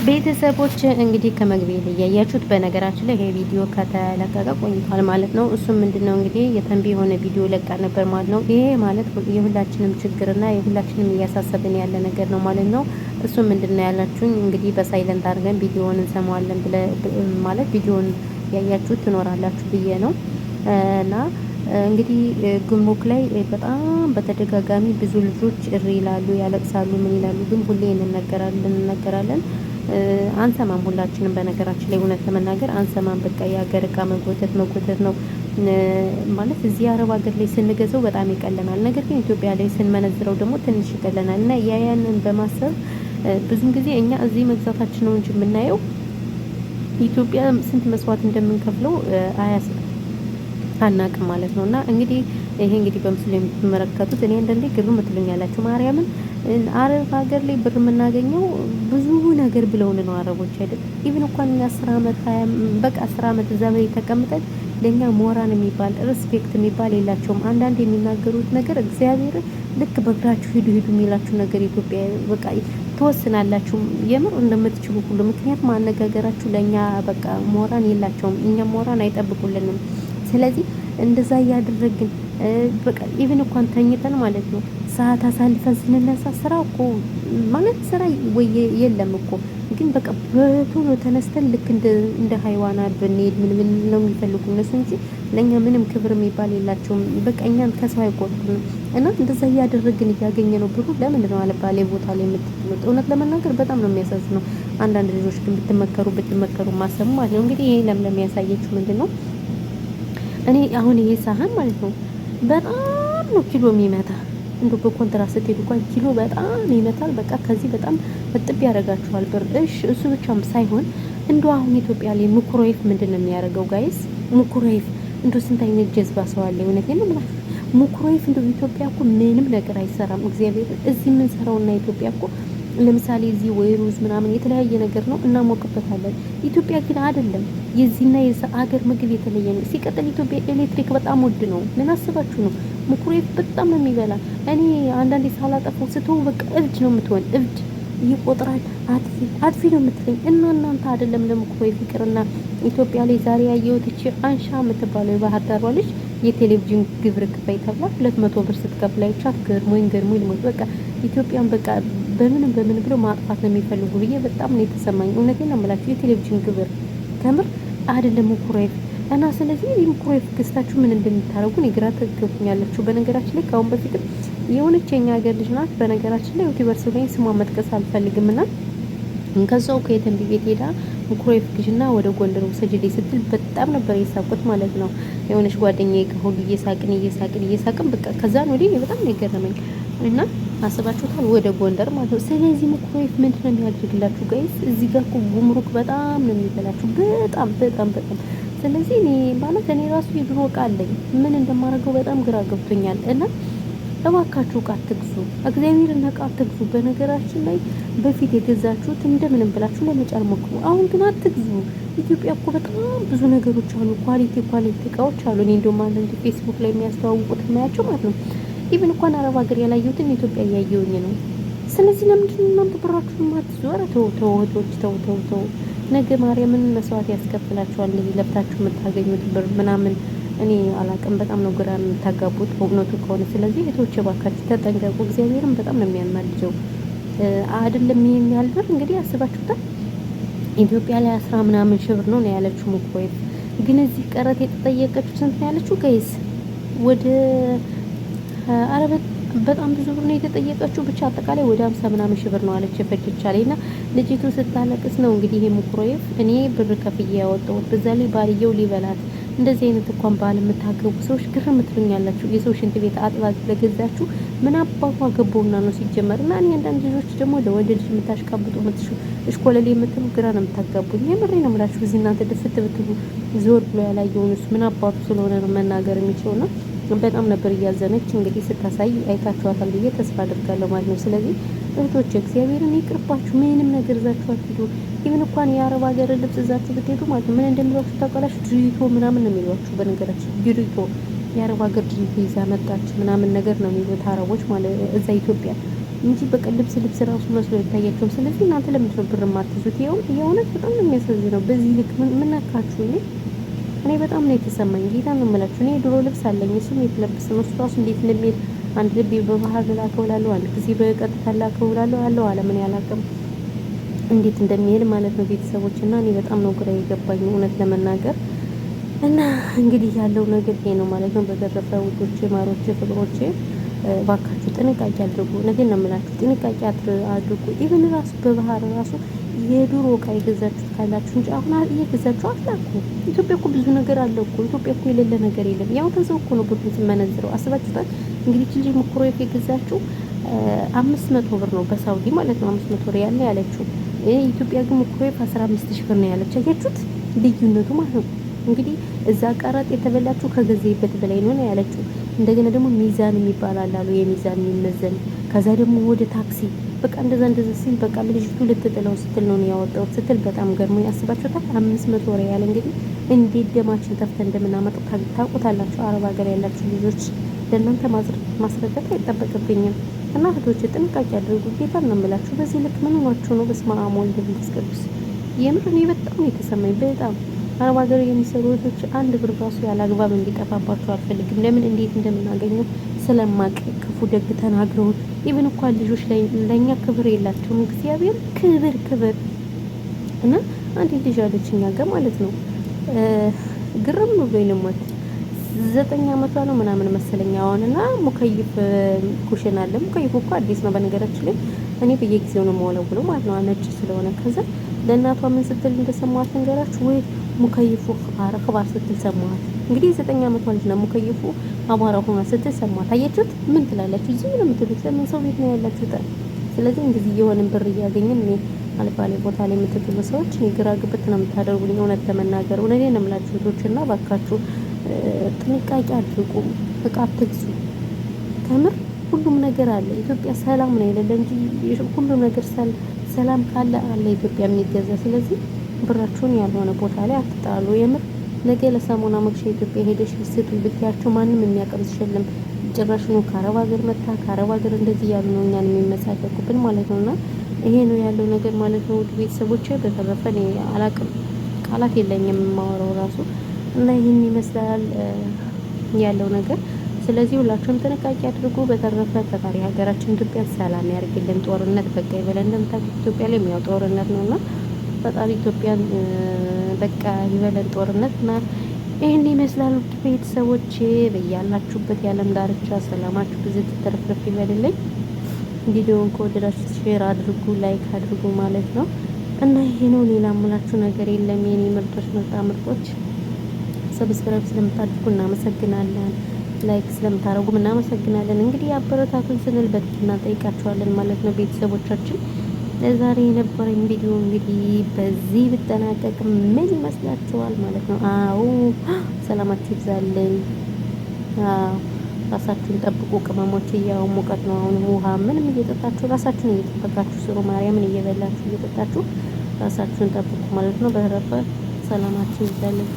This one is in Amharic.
ቤተሰቦች እንግዲህ ከመግቢያ ላይ ያያችሁት በነገራችን ላይ ይሄ ቪዲዮ ከተለቀቀ ቆይቷል ማለት ነው። እሱም ምንድነው እንግዲህ የተንቢ የሆነ ቪዲዮ ለቃ ነበር ማለት ነው። ይሄ ማለት የሁላችንም ችግርና የሁላችንም እያሳሰብን ያለ ነገር ነው ማለት ነው። እሱም ምንድነው ያላችሁኝ እንግዲህ በሳይለንት አድርገን ቪዲዮውን እንሰማዋለን ማለት ቪዲዮውን ያያችሁት ትኖራላችሁ ብዬ ነው እና እንግዲህ ጉምሩክ ላይ በጣም በተደጋጋሚ ብዙ ልጆች እሪ ይላሉ፣ ያለቅሳሉ፣ ምን ይላሉ። ግን ሁሌ እንነገራለን አንሰማም። ሁላችንም በነገራችን ላይ እውነት ለመናገር አንሰማም። በቃ የሀገር እቃ መጎተት ነው ማለት እዚህ አረብ ሀገር ላይ ስንገዛው በጣም ይቀለናል። ነገር ግን ኢትዮጵያ ላይ ስንመነዝረው ደግሞ ትንሽ ይቀለናል እና ያንን በማሰብ ብዙም ጊዜ እኛ እዚህ መግዛታችን ነው እንጂ የምናየው ኢትዮጵያ ስንት መስዋዕት እንደምንከፍለው አናቅም ማለት ነው። እና እንግዲህ ይሄ እንግዲህ በምስሉ የምትመለከቱት እኔ እንደንዴ ግርም ትሉኛላችሁ ማርያምን አረብ ሀገር ላይ ብር የምናገኘው ብዙ ነገር ብለውን ነው አረቦች አይደል። ኢቭን እንኳን እኛ 10 አመት በቃ 10 አመት እዛ ላይ ተቀምጠን ለኛ ሞራን የሚባል ሪስፔክት የሚባል የላቸውም። አንዳንድ የሚናገሩት ነገር እግዚአብሔር ልክ በእግራችሁ ሂዱ የሚላችሁ ነገር ኢትዮጵያ በቃ ትወስናላችሁ የምር እንደምትችሉ ሁሉ። ምክንያቱም አነጋገራችሁ ለኛ በቃ ሞራን የላቸውም። እኛ ሞራን አይጠብቁልንም። ስለዚህ እንደዛ እያደረግን በቃ ኢቭን እንኳን ተኝተን ማለት ነው ሰዓት አሳልፈን ስንነሳ ስራ እኮ ማለት ስራ ወይ የለም እኮ ግን በቃ በቶሎ ተነስተን ልክ እንደ ሃይዋናት ብንሄድ ምን ነው የሚፈልጉ እነሱ እንጂ ለኛ ምንም ክብር የሚባል የላቸውም። በቃ እኛን ከሰው አይቆጥሩንም እና እንደዛ እያደረግን እያገኘ ነው ብሩ ለምንድን ነው አለባሌ ቦታ ላይ የምትጥሉት? እውነት ለመናገር በጣም ነው የሚያሳዝነው። አንዳንድ ልጆች ግን ብትመከሩ ማሰሙ ማለት ነው። እንግዲህ ይሄ ለምለም ያሳየችው ምንድን ነው እኔ አሁን ይሄ ሳህን ማለት ነው በጣም ነው ኪሎ የሚመታ እንደው በኮንትራት ስትሄዱ እንኳን ኪሎ በጣም ይመታል። በቃ ከዚህ በጣም እጥብ ያደርጋችኋል ብር። እሱ ብቻም ሳይሆን እንደው አሁን ኢትዮጵያ ላይ ሙክሮይፍ ምንድን ነው የሚያደርገው ጋይስ? ሙክሮይፍ እንደው ስንት አይነት ጀዝባ ሰው አለ። እውነቴን ነው የምላችሁ። ሙክሮይፍ እንደው ኢትዮጵያ እኮ ምንም ነገር አይሰራም። እግዚአብሔር እዚህ የምንሰራውና ኢትዮጵያ እኮ ለምሳሌ እዚህ ወይ ሩዝ ምናምን የተለያየ ነገር ነው እናሞቅበታለን። ኢትዮጵያ ግን አይደለም። የዚህና የዛ ሀገር ምግብ የተለየ ነው። ሲቀጥል ኢትዮጵያ ኤሌክትሪክ በጣም ውድ ነው። ምን አስባችሁ ነው? ሙኩሬፍ በጣም ነው የሚበላ። እኔ አንዳንዴ ሳላጠፋው ስተው በቃ እብድ ነው የምትሆን። እብድ ይቆጥራል። አጥፊ ነው የምትለኝ እና እናንተ አይደለም ለሙኩሬፍ ይቅርና ኢትዮጵያ ላይ ዛሬ ያየሁት እቺ አንሻ የምትባለው የባህር ዳሯ ልጅ የቴሌቪዥን ግብር ክፈይ ተብላ 200 ብር ስትከፍል አይቻት ገርሞኝ ልሞት። በቃ ኢትዮጵያን በቃ በምን ብለው ማጥፋት ነው የሚፈልጉ ብዬ በጣም ነው የተሰማኝ። እውነቴን ነው የምላችሁ። የቴሌቪዥን ግብር ከምር አይደለም ሙኩሬፍ እና ስለዚህ ሙኩሬፍ ገዝታችሁ ምን እንደምታረጉ ግራ ትገብኛላችሁ። በነገራችን ላይ ካሁን በፊትም የሆነች የኛ ሀገር ልጅ ናት። በነገራችን ላይ ዩቲዩበር ስለሆነ ስሟ መጥቀስ አልፈልግም እና ከዛው ከየተንቢ ቤት ሄዳ ሙኩሬፍ ግዥና ወደ ጎንደር ወሰጅልኝ ስትል በጣም ነበር የሳቁት ማለት ነው። የሆነች ጓደኛዬ ከሁሉ እየሳቅን በቃ ከዛን ወዲህ በጣም ነው የገረመኝ እና አስባችሁታል ወደ ጎንደር ማለት ነው። ስለዚህ ሙኩሬፍ ምንድን ነው የሚያደርግላችሁ ጋይስ? እዚህ ጋር እኮ ጉምሩክ በጣም ነው የሚበላችሁ በጣም ስለዚህ እኔ ማለት እኔ ራሱ የድሮ እቃ አለኝ ምን እንደማደርገው በጣም ግራ ገብቶኛል። እና እባካችሁ እቃ አትግዙ፣ እግዚአብሔርን እቃ አትግዙ። በነገራችን ላይ በፊት የገዛችሁት እንደምንም ብላችሁ ለመጫን ሞክሩ። አሁን ግን አትግዙ። ኢትዮጵያ እኮ በጣም ብዙ ነገሮች አሉ፣ ኳሊቲ እቃዎች አሉ። እኔ እንደውም አንዳንድ ፌስቡክ ላይ የሚያስተዋውቁት ማያቸው ማለት ነው። ኢቭን እንኳን አረብ ሀገር ያላየሁትን ኢትዮጵያ እያየሁኝ ነው። ስለዚህ ለምንድን ነው እናንተ ብራችሁን ማትዙ? ኧረ ተው። ነገ ማርያምን መስዋዕት ያስከፍላችኋል። እንደዚህ ለፍታችሁ የምታገኙት ብር ምናምን እኔ አላቅም። በጣም ነው ግራ የምታጋቡት በእውነቱ ከሆነ። ስለዚህ እህቶቼ እባካችሁ ተጠንቀቁ። እግዚአብሔርን በጣም ነው የሚያናድጀው። አይደለም ይሄን ያህል ብር እንግዲህ አስባችሁታል። ኢትዮጵያ ላይ 10 ምናምን ሺህ ብር ነው ያለችው ሙኩሬፍ። ግን እዚህ ቀረት የተጠየቀችው ስንት ነው ያለችው ጋይስ? ወደ አረበት በጣም ብዙ ብር ነው የተጠየቀችው። ብቻ አጠቃላይ ወደ 50 ምናምን ሺህ ብር ነው አለች የፈጀቻለኝና ልጅቱ ስታለቅስ ነው እንግዲህ ይሄ ሙኩሬፍ እኔ ብር ከፍዬ ያወጣሁት በዛ ላይ ባልየው ሊበላት። እንደዚህ አይነት እንኳን ባል የምታገቡ ሰዎች ግርም ትሉኛላችሁ። የሰው ሽንት ቤት አጥባ ለገዛችሁ ምን አባቷ ገቦና ነው ሲጀመር። እና እኔ አንዳንድ ልጆች ደግሞ ለወንድ ልጅ የምታሽቃብጡ እሽኮለሌ የምትሉ ግራ ነው የምታጋቡኝ። የምሬ ነው የምላችሁ። እዚህ እናንተ ድፍት ብትሉ ዞር ብሎ ያላየውን እሱ ምን አባቱ ስለሆነ ነው መናገር የሚችለውና በጣም ነበር እያዘነች እንግዲህ ስታሳይ አይታችኋታል ብዬ ተስፋ አድርጋለሁ ማለት ነው። ስለዚህ እህቶች እግዚአብሔርን ይቅርባችሁ። ምንም ነገር ይዛችሁ አትሄዱ። ኢቭን እንኳን የአረብ ሀገር ልብስ ይዛችሁ ብትሄዱ ማለት ነው ምን እንደሚሏችሁ ታውቃላችሁ? ድሪቶ ምናምን ነው የሚሏችሁ። በነገራችን ድሪቶ የአረብ ሀገር ድሪቶ ይዛ መጣች ምናምን ነገር ነው የሚሉት አረቦች ማለት እዛ ኢትዮጵያ እንጂ በቃ ልብስ ራሱ መስሎ አይታያቸውም። ስለዚህ እናንተ ለምንድን ነው ብር የማትይዙት? የእውነት በጣም ነው የሚያሳዝነው። በዚህ ልክ ምን ነካችሁ? እኔ በጣም ነው የተሰማኝ። ጌታ ነው የምላችሁ። እኔ ድሮ ልብስ አለኝ፣ እሱም የተለበሰ ነው። እሱ ራሱ እንዴት እንደሚሄድ አንድ ልቤ በባህር ላከው እላለሁ፣ አንድ ጊዜ በቀጥታ ላከው እላለሁ አለው አለ ምን ያላቀም እንዴት እንደሚሄድ ማለት ነው ቤተሰቦች። እና እኔ በጣም ነው ግራ የገባኝ እውነት ለመናገር። እና እንግዲህ ያለው ነገር ይሄ ነው ማለት ነው። በተረፈ ውዶቼ፣ ማሮቼ፣ ፍቅሮቼ ባካችሁ ጥንቃቄ አድርጉ። እውነቴን ነው የምላችሁ፣ ጥንቃቄ አድርጉ። ኢቭን ራሱ በባህር ራሱ የድሮ እቃ የገዛችሁት ካላችሁ እንጂ አሁን እየገዛችሁ አትላኩ። ኢትዮጵያ እኮ ብዙ ነገር አለ እኮ። ኢትዮጵያ እኮ የሌለ ነገር የለም። ያው ተዘው እኮ ነው ብሩ ሲመነዝረው። አስባችሁታል? እንግዲህ ልጅ ሙክሮፍ የገዛችሁ 500 ብር ነው በሳውዲ ማለት ነው። 500 ሪያል ነው ያለችው። ኢትዮጵያ ግን ሙክሮፍ 15 ሺህ ብር ነው ያለች። አያችሁት ልዩነቱ ማለት ነው። እንግዲህ እዛ ቀረጥ የተበላችሁ ከገዘይበት በላይ ነው ያለችው። እንደገና ደግሞ ሚዛን የሚባል አላሉ የሚዛን የሚመዘን ከዛ ደግሞ ወደ ታክሲ በቃ እንደዛ ሲል በቃ ልጅቱ ልትጥለው ስትል ነው ያወጣው ስትል በጣም ገርሞ ያስባችሁታል። 500 ሪያል እንግዲህ እንዴት ደማችን ተፍተን እንደምናመጣው ታውቁታላችሁ። አረብ ሀገር ያላችሁ ልጆች ለእናንተ ማስረዳት አይጠበቅብኝም። እና እህቶች ጥንቃቄ አድርጉ። ጌታ ነው የምላችሁ። በዚህ ልክ ምን ሆናችሁ ነው? በስመ አብ ወወልድ ወመንፈስ ቅዱስ። የምር እኔ በጣም የተሰማኝ በጣም አረብ ሀገር የሚሰሩ እህቶች አንድ ብር ራሱ ያለ አግባብ እንዲጠፋባቸው አልፈልግም። ለምን እንዴት እንደምናገኘው ስለማቅ ክፉ ደግ ተናግረው ኢቭን እንኳን ልጆች ላይ ለኛ ክብር የላቸውም። እግዚአብሔር ክብር እና አንድ ልጅ አለች እኛ ጋር ማለት ነው ግርም ብሎኝ ነው ሞት 9 አመቷ ነው ምናምን መሰለኝ አሁን እና ሙከይፍ ኩሽና አለ። ሙከይፍ እኮ አዲስ ነው በነገራችን ላይ እኔ በየጊዜው ነው የምወለውለው ማለት ነው ነጭ ስለሆነ። ከዛ ለእናቷ ምን ስትል እንደሰማት ነገራችሁ ወይ ሙከይፉ አረክባር ስትል ሰማት። እንግዲህ 9 አመቷ ልጅ ነው ሙከይፉ አቧራ ሆና ስትል ሰማት። አያችሁት? ምን ትላላችሁ? እዚህ ነው የምትሉት? ለምን ሰው ቤት ነው ያላችሁት? ስለዚህ እንደዚህ የሆነን ብር እያገኘን እኔ አልባሌ ቦታ ላይ የምትጥሉ ሰዎች ግራ ግብት ነው የምታደርጉኝ። እውነት ለመናገር እውነቴን ነው የምላችሁ ልጆችና ባካችሁ ጥንቃቄ አድርጉ። እቃ አትግዙ። ከምር ሁሉም ነገር አለ። ኢትዮጵያ ሰላም ነው የሌለ እንጂ ሁሉም ነገር ሰላም ካለ አለ ኢትዮጵያ የሚገዛ። ስለዚህ ብራችሁን ያልሆነ ቦታ ላይ አትጣሉ። የምር ነገ ለሰሞና መክሻ ኢትዮጵያ ሄደሽ ስጡ ብትያቸው ማንም የሚያቀርስ የለም። ጭራሽ ነው ከአረብ ሀገር መጣ ከአረብ ሀገር እንደዚህ ያሉ ነው እኛን የሚመሳቀቁብን ማለት ነውና ይሄ ነው ያለው ነገር ማለት ነው። ውድ ቤተሰቦቼ በተረፈ እኔ አላቅም፣ ቃላት የለኝም የማወራው ራሱ እና ይህን ይመስላል ያለው ነገር። ስለዚህ ሁላችሁም ጥንቃቄ አድርጉ። በተረፈ ፈጣሪ ሀገራችን ኢትዮጵያ ሰላም ያርግልን። ጦርነት በቃ ይበለን። እንደምታውቁት ኢትዮጵያ ላይ የሚያው ጦርነት ነውና ፈጣሪ ኢትዮጵያን በቃ ይበለን ጦርነት እና ይህን ይመስላል ውድ ቤተሰቦቼ። በያላችሁበት የዓለም ዳርቻ ሰላማችሁ ብዙ ትተርፍርፍ ይበልልኝ። ቪዲዮውን ከወደዳችሁ ሼር አድርጉ፣ ላይክ አድርጉ ማለት ነው እና ይሄ ነው። ሌላ የምላችሁ ነገር የለም። የኔ ምርጦች ምርጦች ሰብስክራይብ ስለምታደርጉ እናመሰግናለን። ላይክ ስለምታደርጉ እናመሰግናለን። እንግዲህ አበረታቱን ስንል በትህትና ጠይቃችኋለን ማለት ነው ቤተሰቦቻችን። ለዛሬ የነበረኝ ቪዲዮ እንግዲህ በዚህ ብጠናቀቅ ምን ይመስላችኋል ማለት ነው? አዎ ሰላማችሁ ይብዛልኝ። ራሳችሁን ጠብቁ ቅመሞች። ያው ሙቀት ነው አሁን። ውሃ ምንም እየጠጣችሁ ራሳችሁን እየጠበቃችሁ ስሩ። ማርያምን እየበላችሁ እየጠጣችሁ ራሳችሁን ጠብቁ ማለት ነው። በተረፈ ሰላማችሁ ይብዛልኝ።